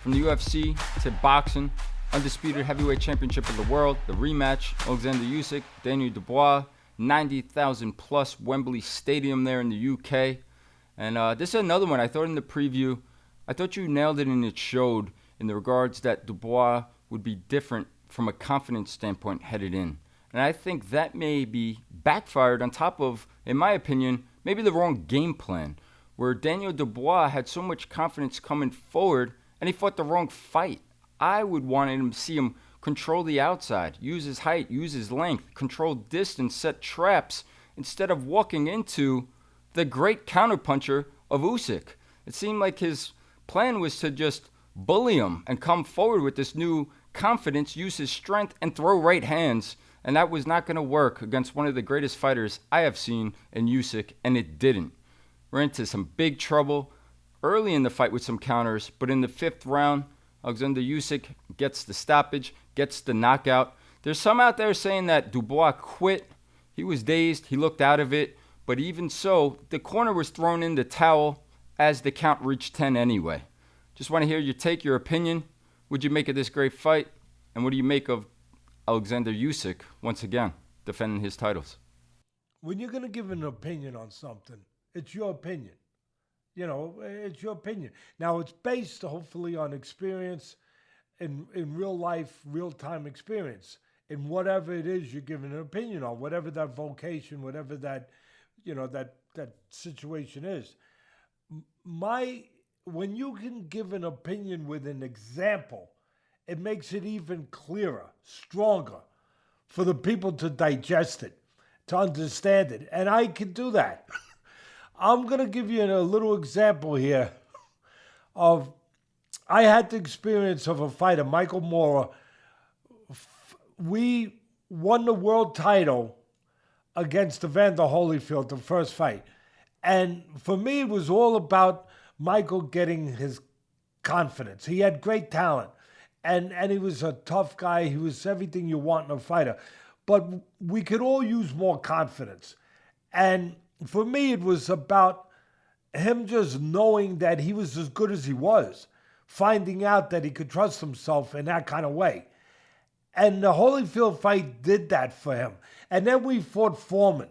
From the UFC to boxing, Undisputed Heavyweight Championship of the World, the rematch, Oleksandr Usyk, Daniel Dubois, 90,000 plus Wembley Stadium there in the UK. And this is another one I thought in the preview. I thought you nailed it, and it showed in the regards that Dubois would be different from a confidence standpoint headed in. And I think that may be backfired on top of, in my opinion, maybe the wrong game plan, where Daniel Dubois had so much confidence coming forward and he fought the wrong fight. I would want him to see him control the outside, use his height, use his length, control distance, set traps, instead of walking into the great counterpuncher of Usyk. It seemed like his plan was to just bully him and come forward with this new confidence, use his strength, and throw right hands. And that was not going to work against one of the greatest fighters I have seen in Usyk, and it didn't. We're into some big trouble early in the fight with some counters, but in the fifth round, Oleksandr Usyk gets the stoppage, gets the knockout. There's some out there saying that Dubois quit. He was dazed. He looked out of it. But even so, the corner was thrown in the towel as the count reached 10 anyway. Just want to hear your take, your opinion. What'd you make of this great fight? And what do you make of Oleksandr Usyk, once again, defending his titles? When you're going to give an opinion on something, it's your opinion. You know, it's your opinion. Now, it's based, hopefully, on experience in real life, real-time experience. In whatever it is you're giving an opinion on, whatever that vocation, whatever that, you know, that situation is. When you can give an opinion with an example, it makes it even clearer, stronger for the people to digest it, to understand it. And I can do that. I'm going to give you a little example here of, I had the experience of a fighter, Michael Moorer. We won the world title against Evander Holyfield, the first fight. And for me, it was all about Michael getting his confidence. He had great talent. And he was a tough guy. He was everything you want in a fighter. But we could all use more confidence. And for me, it was about him just knowing that he was as good as he was, finding out that he could trust himself in that kind of way. And the Holyfield fight did that for him. And then we fought Foreman,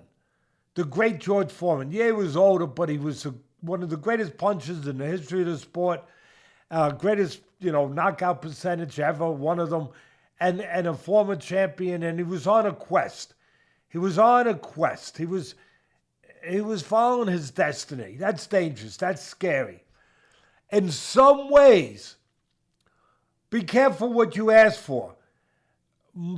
the great George Foreman. Yeah, he was older, but he was one of the greatest punchers in the history of the sport. Greatest, knockout percentage ever, one of them, and a former champion. And he was on a quest. He was following his destiny. That's dangerous. That's scary. In some ways, be careful what you ask for.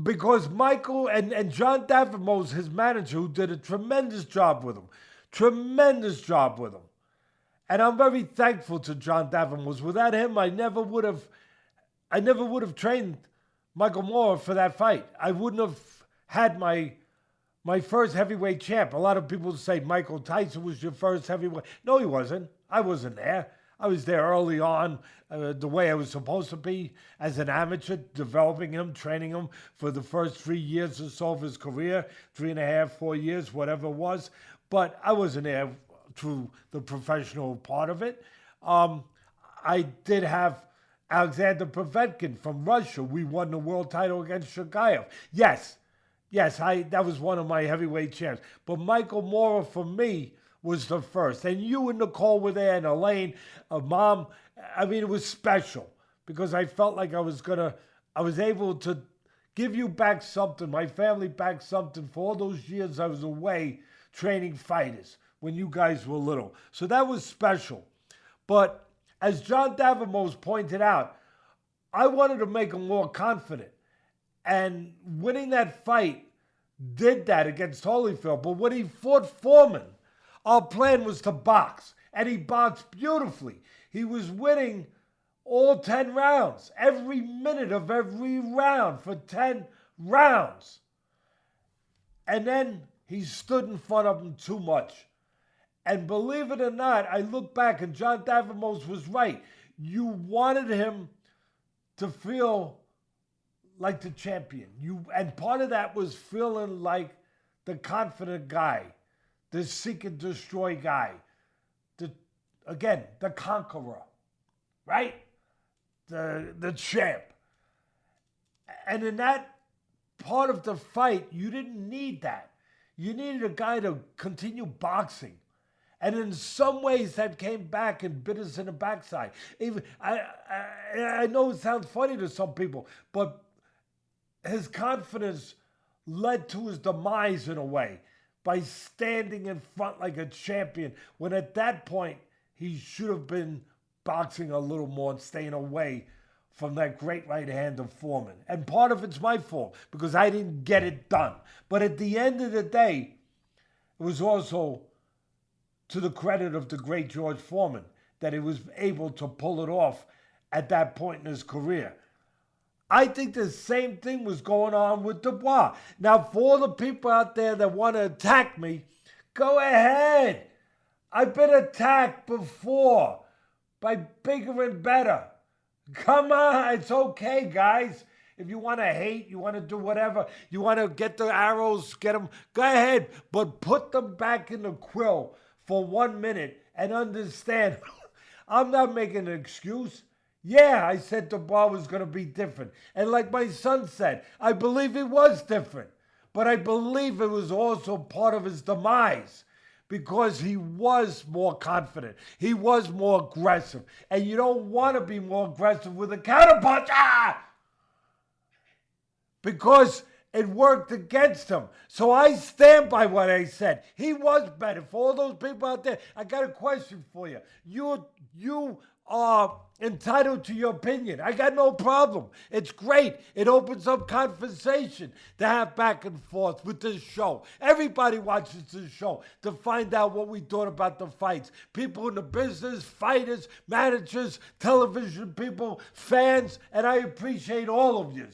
Because Michael and John Davimo's his manager, who did a tremendous job with him. And I'm very thankful to John Davimo's. Without him, I never would have trained Michael Moorer for that fight. I wouldn't have had my first heavyweight champ. A lot of people say Michael Tyson was your first heavyweight. No, he wasn't. I wasn't there. I was there early on, the way I was supposed to be as an amateur, developing him, training him for the first 3 years or so of his career, 3.5, 4 years, whatever it was. But I wasn't there through the professional part of it. I did have Alexander Povetkin from Russia. We won the world title against Shagayev. Yes, that was one of my heavyweight champs. But Michael Moorer, for me, was the first. And you and Nicole were there, and Elaine, Mom. I mean, it was special because I felt like I was able to give you back something, my family back something for all those years I was away training fighters when you guys were little. So that was special. But as John Davimo's pointed out, I wanted to make him more confident. And winning that fight did that against Holyfield. But when he fought Foreman, our plan was to box. And he boxed beautifully. He was winning all 10 rounds, every minute of every round for 10 rounds. And then he stood in front of him too much. And believe it or not, I look back and John Davimo's was right. You wanted him to feel like the champion. And part of that was feeling like the confident guy, the seek and destroy guy, the conqueror, right? the champ. And in that part of the fight, you didn't need that. You needed a guy to continue boxing. And in some ways, that came back and bit us in the backside. Even I know it sounds funny to some people, but his confidence led to his demise in a way by standing in front like a champion, when at that point, he should have been boxing a little more and staying away from that great right hand of Foreman. And part of it's my fault because I didn't get it done. But at the end of the day, it was also to the credit of the great George Foreman that he was able to pull it off at that point in his career. I think the same thing was going on with Dubois. Now, for all the people out there that want to attack me, go ahead. I've been attacked before by bigger and better. Come on, it's okay, guys. If you want to hate, you want to do whatever, you want to get the arrows, get them, go ahead. But put them back in the quill for 1 minute and understand, I'm not making an excuse. Yeah, I said Dubois was going to be different. And like my son said, I believe he was different. But I believe it was also part of his demise because he was more confident. He was more aggressive. And you don't want to be more aggressive with a counterpunch. Because it worked against him. So I stand by what I said. He was better. For all those people out there, I got a question for you. You are entitled to your opinion. I got no problem. It's great. It opens up conversation to have back and forth with this show. Everybody watches this show to find out what we thought about the fights. People in the business, fighters, managers, television people, fans, and I appreciate all of you.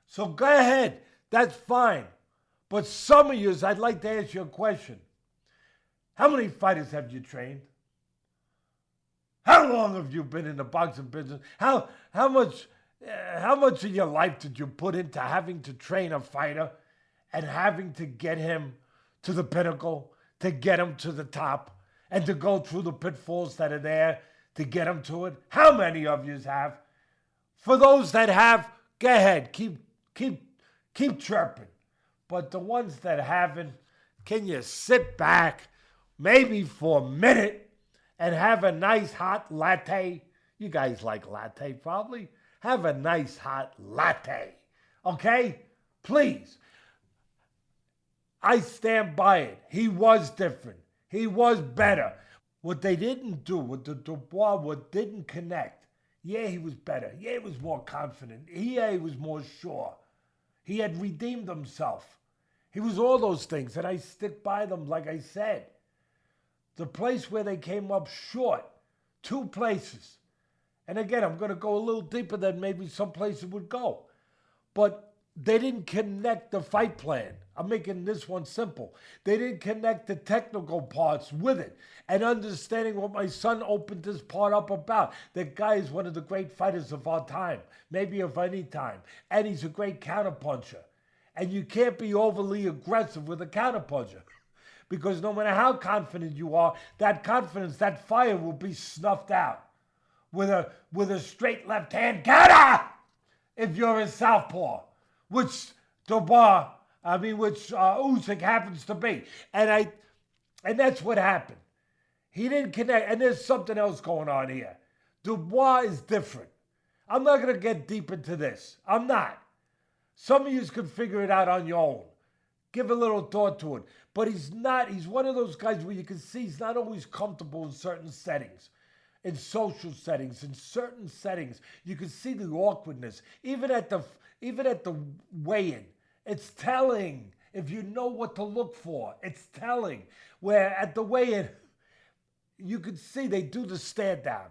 So go ahead. That's fine. But some of you, I'd like to ask you a question. How many fighters have you trained? How long have you been in the boxing business? How much of your life did you put into having to train a fighter and having to get him to the pinnacle, to get him to the top, and to go through the pitfalls that are there to get him to it? How many of you have? For those that have, go ahead, keep chirping. But the ones that haven't, can you sit back maybe for a minute and have a nice hot latte? You guys like latte probably. Have a nice hot latte. Okay? Please. I stand by it. He was different. He was better. What they didn't do, what the Dubois didn't connect. Yeah, he was better. Yeah, he was more confident. Yeah, he was more sure. He had redeemed himself. He was all those things, and I stick by them like I said. The place where they came up short, 2 places. And again, I'm going to go a little deeper than maybe some places would go. But they didn't connect the fight plan. I'm making this one simple. They didn't connect the technical parts with it. And understanding what my son opened this part up about. That guy is one of the great fighters of our time, maybe of any time. And he's a great counterpuncher. And you can't be overly aggressive with a counterpuncher. Because no matter how confident you are, that confidence, that fire will be snuffed out with a straight left hand counter if you're a southpaw, which Usyk happens to be. And that's what happened. He didn't connect, and there's something else going on here. Dubois is different. I'm not going to get deep into this. I'm not. Some of you can figure it out on your own. Give a little thought to it. But he's not. He's one of those guys where you can see he's not always comfortable in certain settings, in social settings, in certain settings. You can see the awkwardness. Even at the weigh-in, it's telling. If you know what to look for, it's telling. Where at the weigh-in, you can see they do the stare down.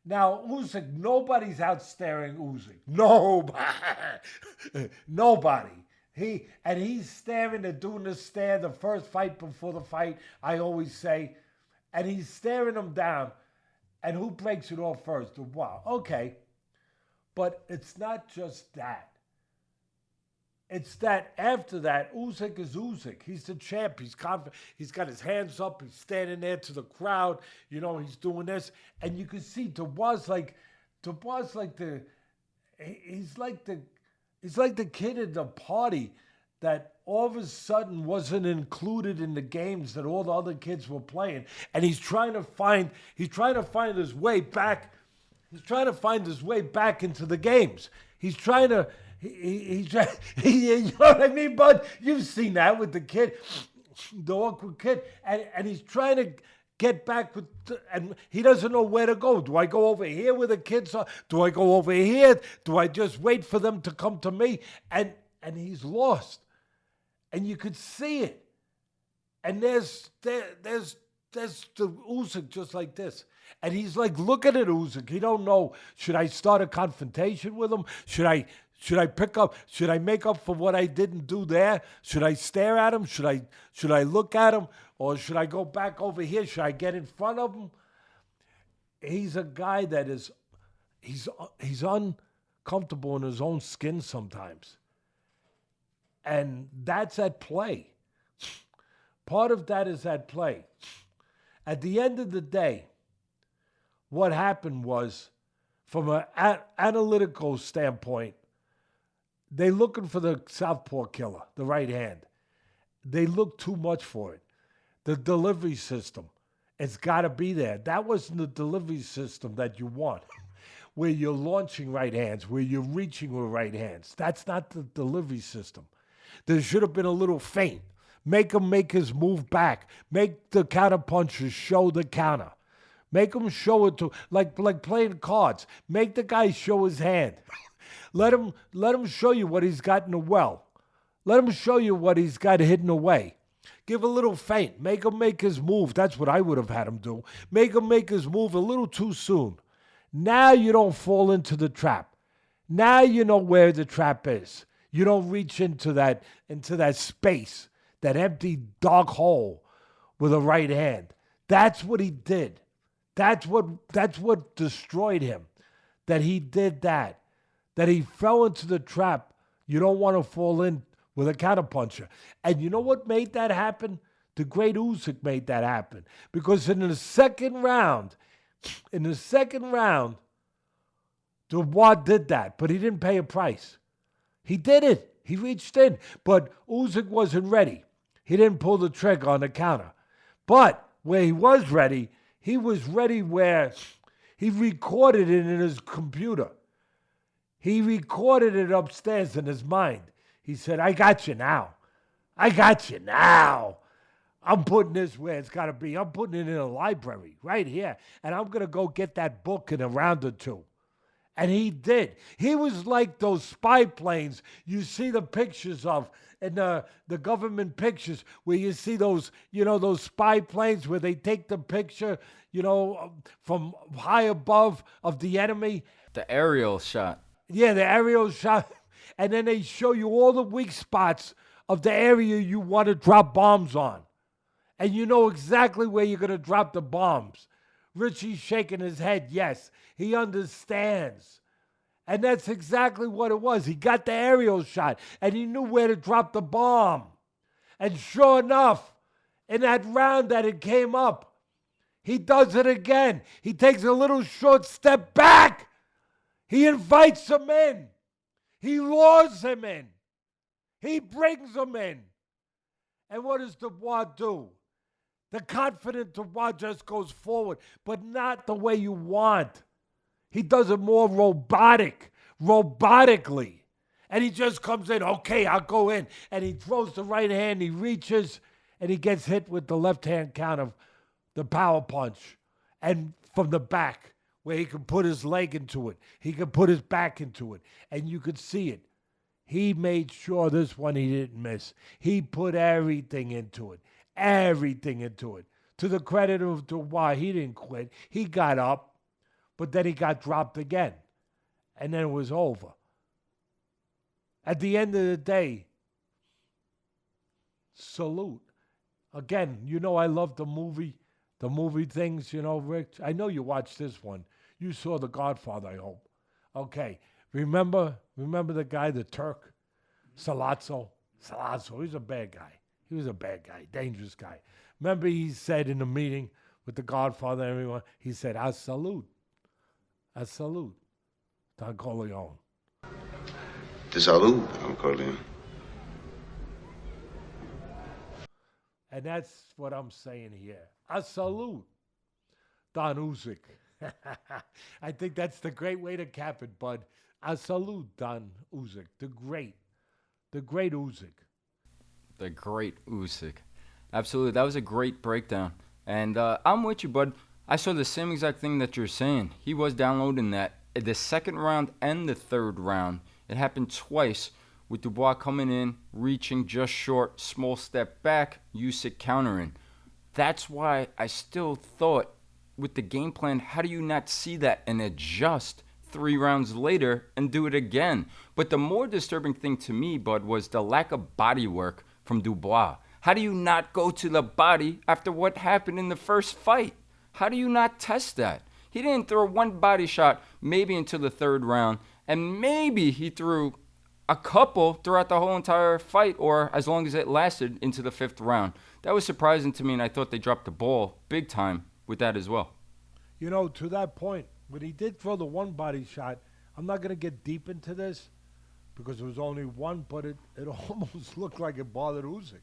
Now, Usyk, nobody's out staring Usyk. Nobody. He's staring and doing the stare, the first fight before the fight, I always say. And he's staring him down. And who breaks it off first? Wow, okay. But it's not just that. It's that after that, Usyk is Usyk. He's the champ. He's confident. He's got his hands up. He's standing there to the crowd. You know, he's doing this. And you can see Dubois, like, Dubois he's like the kid at the party that all of a sudden wasn't included in the games that all the other kids were playing, and he's trying to find his way back. He's trying to find his way back into the games. He's trying to. You know what I mean, bud? You've seen that with the kid, the awkward kid, and he's trying to get back with, and he doesn't know where to go. Do I go over here where the kids are? Do I go over here? Do I just wait for them to come to me? And he's lost, and you could see it. And there's the Usyk just like this. And he's like looking at Usyk. He don't know, should I start a confrontation with him? Should I make up for what I didn't do there? Should I stare at him? Should I look at him? Or should I go back over here? Should I get in front of him? He's a guy that he's uncomfortable in his own skin sometimes. And that's at play. Part of that is at play. At the end of the day, what happened was, from an analytical standpoint, they're looking for the southpaw killer, the right hand. They look too much for it. The delivery system, it's got to be there. That wasn't the delivery system that you want, where you're launching right hands, where you're reaching with right hands. That's not the delivery system. There should have been a little feint. Make him make his move back. Make the counterpuncher show the counter. Make him show it to, like playing cards. Make the guy show his hand. Let him show you what he's got in the well. Let him show you what he's got hidden away. Give a little feint. Make him make his move. That's what I would have had him do. Make him make his move a little too soon. Now you don't fall into the trap. Now you know where the trap is. You don't reach into that space, that empty dark hole with a right hand. That's what he did. That's what destroyed him. That he did that. That he fell into the trap. You don't want to fall in with a counterpuncher. And you know what made that happen? The great Usyk made that happen. Because in the second round, Dubois did that, but he didn't pay a price. He did it. He reached in. But Usyk wasn't ready. He didn't pull the trigger on the counter. But where he was ready where he recorded it in his computer. He recorded it upstairs in his mind. He said, I got you now. I got you now. I'm putting this where it's got to be. I'm putting it in a library right here. And I'm going to go get that book in a round or two. And he did. He was like those spy planes you see the pictures of in the government pictures where you see those spy planes where they take the picture, from high above of the enemy. The aerial shot. Yeah, the aerial shot. And then they show you all the weak spots of the area you want to drop bombs on. And you know exactly where you're going to drop the bombs. Richie's shaking his head. Yes, he understands. And that's exactly what it was. He got the aerial shot, and he knew where to drop the bomb. And sure enough, in that round that it came up, he does it again. He takes a little short step back. He invites him in. He lures him in. He brings him in. And what does Dubois do? The confident Dubois just goes forward, but not the way you want. He does it more robotically. And he just comes in, okay, I'll go in. And he throws the right hand, he reaches, and he gets hit with the left hand count of the power punch. And from the back, where he can put his leg into it. He can put his back into it. And you could see it. He made sure this one he didn't miss. He put everything into it. Everything into it. To the credit of Dubois, he didn't quit. He got up, but then he got dropped again. And then it was over. At the end of the day, salute. Again, I love the movie things, Rick. I know you watched this one. You saw The Godfather, I hope. Okay. Remember the guy, the Turk? Salazzo, he's a bad guy. He was a bad guy, dangerous guy. Remember he said in the meeting with The Godfather and everyone, he said, I salute. Don Corleone. De salud, Don Corleone. And that's what I'm saying here. A salute, Don Usyk. I think that's the great way to cap it, bud. A salute, Don Usyk. The great Usyk. The great Usyk. Absolutely. That was a great breakdown. And I'm with you, bud. I saw the same exact thing that you're saying. He was downloading that. The second round and the third round, it happened twice with Dubois coming in, reaching just short, small step back, Usyk countering. That's why I still thought with the game plan, how do you not see that and adjust 3 rounds later and do it again? But the more disturbing thing to me, bud, was the lack of body work from Dubois. How do you not go to the body after what happened in the first fight? How do you not test that? He didn't throw one body shot maybe until the third round, and maybe he threw a couple throughout the whole entire fight, or as long as it lasted into the 5th round. That was surprising to me, and I thought they dropped the ball big time with that as well. You know, to that point, when he did throw the one body shot, I'm not going to get deep into this because it was only one, but it almost looked like it bothered Usyk.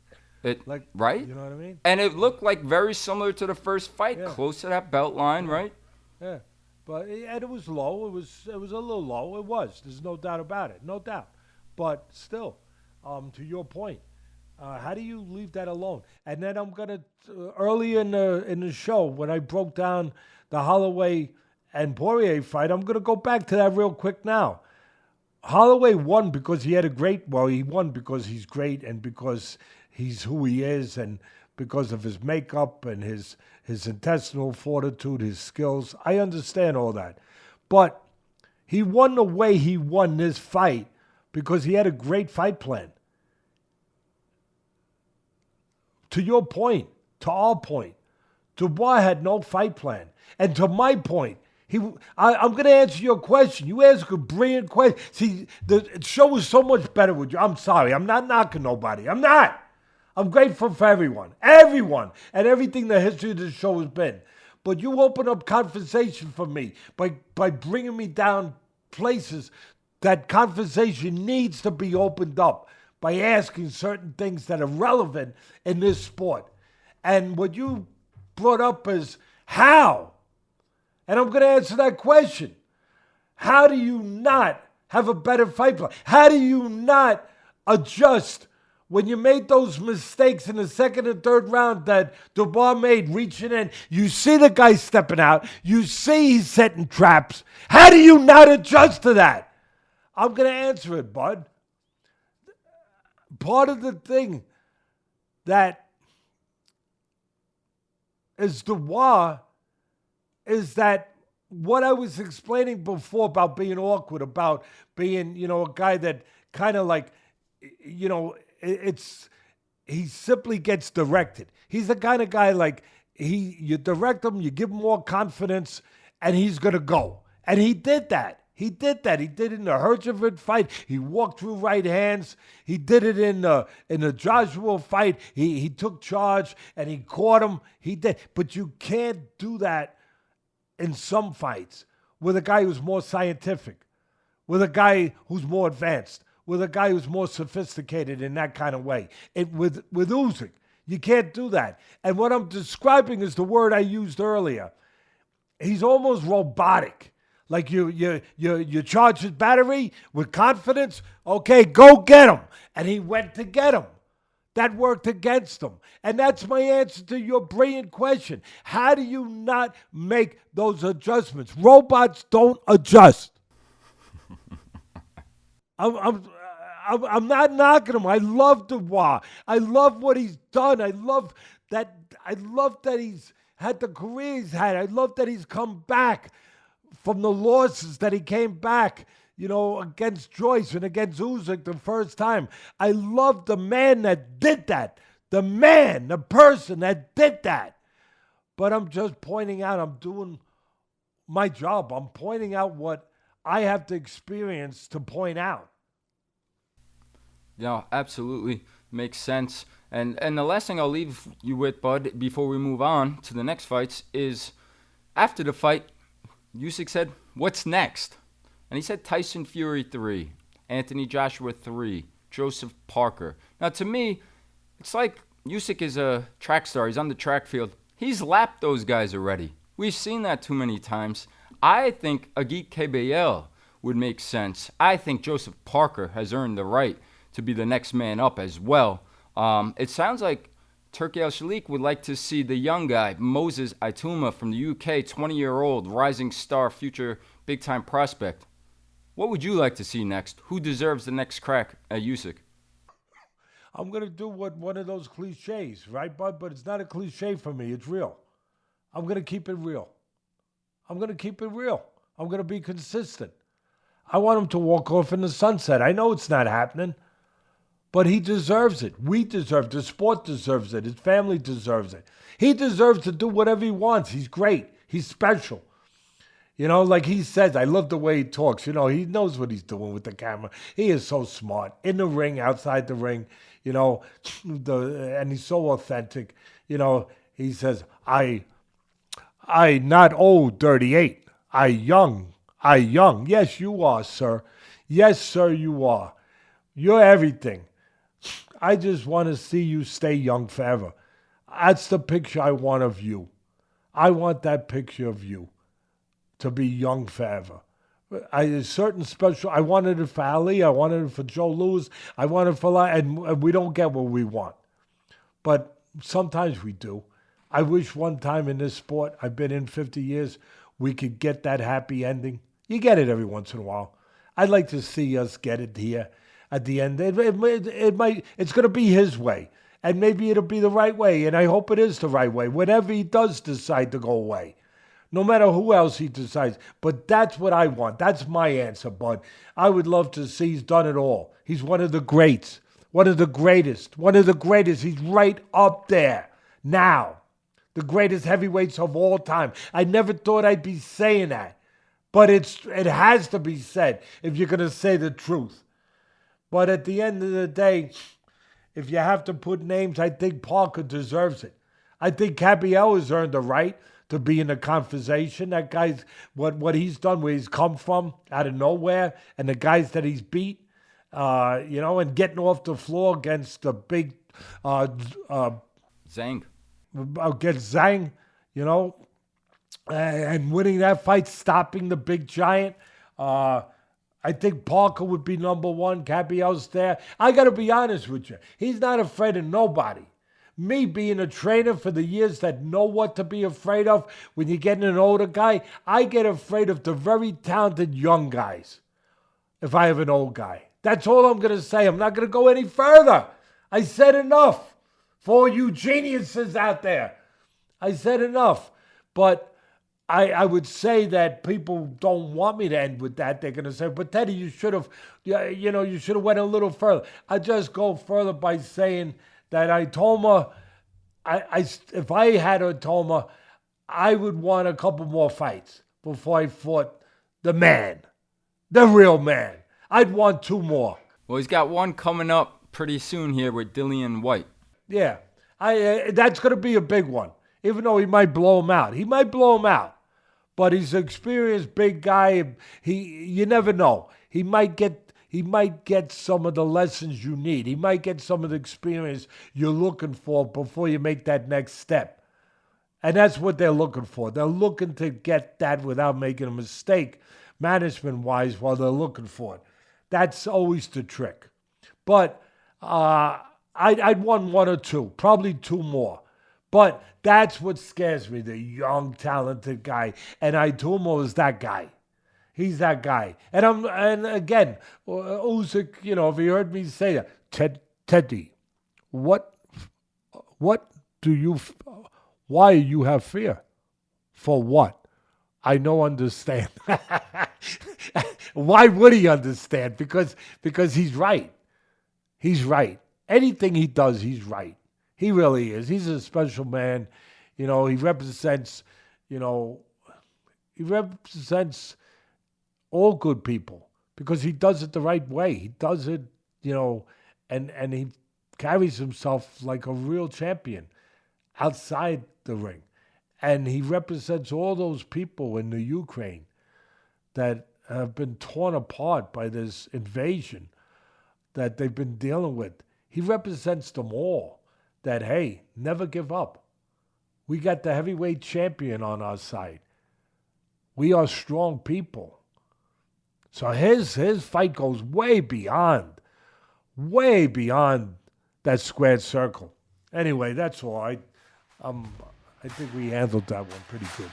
Right? You know what I mean? And it looked like very similar to the first fight, close to that belt line, right? Yeah. And it was low. It was a little low. It was. There's no doubt about it. No doubt. But still, to your point, how do you leave that alone? And then I'm gonna early in the show when I broke down the Holloway and Poirier fight, I'm gonna go back to that real quick now. Holloway won because he had he won because he's great and because he's who he is and because of his makeup and his intestinal fortitude, his skills. I understand all that. But he won the way he won this fight because he had a great fight plan. To your point, to our point, Dubois had no fight plan. And to my point, I'm going to answer your question. You ask a brilliant question. See, the show is so much better with you. I'm sorry. I'm not knocking nobody. I'm not. I'm grateful for everyone, and everything the history of this show has been. But you open up conversation for me by bringing me down places that conversation needs to be opened up by asking certain things that are relevant in this sport. And what you brought up is how. And I'm going to answer that question. How do you not have a better fight plan? How do you not adjust when you made those mistakes in the second and third round that Dubois made, reaching in? You see the guy stepping out. You see he's setting traps. How do you not adjust to that? I'm going to answer it, bud. Part of the thing that is Dubois is that what I was explaining before about being awkward, about being, a guy that kind of like, he simply gets directed. He's the kind of guy like you direct him, you give him more confidence, and he's gonna go. And he did that. He did it in the Herjavec fight. He walked through right hands. He did it in the Joshua fight. He took charge and he caught him. He did, but you can't do that in some fights with a guy who's more scientific, with a guy who's more advanced, with a guy who's more sophisticated in that kind of way. With Usyk, you can't do that. And what I'm describing is the word I used earlier. He's almost robotic. Like you charge his battery with confidence. Okay, go get him. And he went to get him. That worked against him. And that's my answer to your brilliant question. How do you not make those adjustments? Robots don't adjust. I'm not knocking him. I love Dubois. I love what he's done. I love that he's had the career he's had. I love that he's come back from the losses that he came back, against Joyce and against Usyk the first time. I love the man that did that. The person that did that. But I'm just pointing out, I'm doing my job. I'm pointing out what I have to experience to point out. Yeah, absolutely. Makes sense. And the last thing I'll leave you with, bud, before we move on to the next fights is after the fight, Usyk said, "What's next?" And he said Tyson Fury 3, Anthony Joshua 3, Joseph Parker. Now, to me, it's like Usyk is a track star. He's on the track field. He's lapped those guys already. We've seen that too many times. I think Agit KBL would make sense. I think Joseph Parker has earned the right to be the next man up as well. It sounds like Turki Al-Shalik would like to see the young guy, Moses Aituma from the UK, 20-year-old, rising star, future big-time prospect. What would you like to see next? Who deserves the next crack at Usyk? I'm going to do one of those cliches, right, bud? But it's not a cliche for me. It's real. I'm going to keep it real. I'm going to be consistent. I want him to walk off in the sunset. I know it's not happening, but he deserves it. We deserve it. The sport deserves it. His family deserves it. He deserves to do whatever he wants. He's great. He's special. You know, like he says, I love the way he talks. You know, he knows what he's doing with the camera. He is so smart. In the ring, outside the ring, you know, and he's so authentic. You know, he says, I not old, 38. I young. Yes, you are, sir. Yes, sir, you are. You're everything. I just want to see you stay young forever. That's the picture I want of you. I want that picture of you to be young forever. A certain special, I wanted it for Ali, I wanted it for Joe Louis, I wanted it for, and we don't get what we want. But sometimes we do. I wish one time in this sport, I've been in 50 years, we could get that happy ending. You get it every once in a while. I'd like to see us get it here at the end. It's going to be his way. And maybe it'll be the right way. And I hope it is the right way. Whenever he does decide to go away. No matter who else he decides. But that's what I want. That's my answer, bud. I would love to see he's done it all. He's one of the greats. One of the greatest. He's right up there. Now. The greatest heavyweights of all time. I never thought I'd be saying that. But it has to be said if you're going to say the truth. But at the end of the day, if you have to put names, I think Parker deserves it. I think Cabiel has earned the right to be in the conversation. That guy's, what he's done, where he's come from, out of nowhere, and the guys that he's beat, you know, and getting off the floor against the big Zhang. Against Zhang, you know, and winning that fight, stopping the big giant. I think Parker would be number one. Cabiel's there. I got to be honest with you. He's not afraid of nobody. Me being a trainer for the years that know what to be afraid of, when you're getting an older guy, I get afraid of the very talented young guys if I have an old guy. That's all I'm going to say. I'm not going to go any further. I said enough. For all you geniuses out there, I said enough. But I would say that people don't want me to end with that. They're going to say, but Teddy, you should have, you should have went a little further. I just go further by saying that Aitoma, if I had Aitoma, I would want a couple more fights before I fought the man, the real man. I'd want 2 more. Well, he's got one coming up pretty soon here with Dillian White. Yeah, that's going to be a big one, even though he might blow him out. But he's an experienced big guy. You never know. He might get some of the lessons you need. He might get some of the experience you're looking for before you make that next step. And that's what they're looking for. They're looking to get that without making a mistake, management-wise, while they're looking for it. That's always the trick. But I'd want 1 or 2, probably 2 more. But that's what scares me, the young, talented guy. And Aituma is that guy. He's that guy. And again, Usyk, if you heard me say that, Teddy, why do you have fear? For what? I don't understand. Why would he understand? Because he's right. He's right. Anything he does, he's right. He really is. He's a special man. He represents, all good people because he does it the right way. He does it, and he carries himself like a real champion outside the ring. And he represents all those people in the Ukraine that have been torn apart by this invasion that they've been dealing with. He represents them all. That, hey, never give up. We got the heavyweight champion on our side. We are strong people. So his fight goes way beyond that squared circle. Anyway, that's all. I think we handled that one pretty good.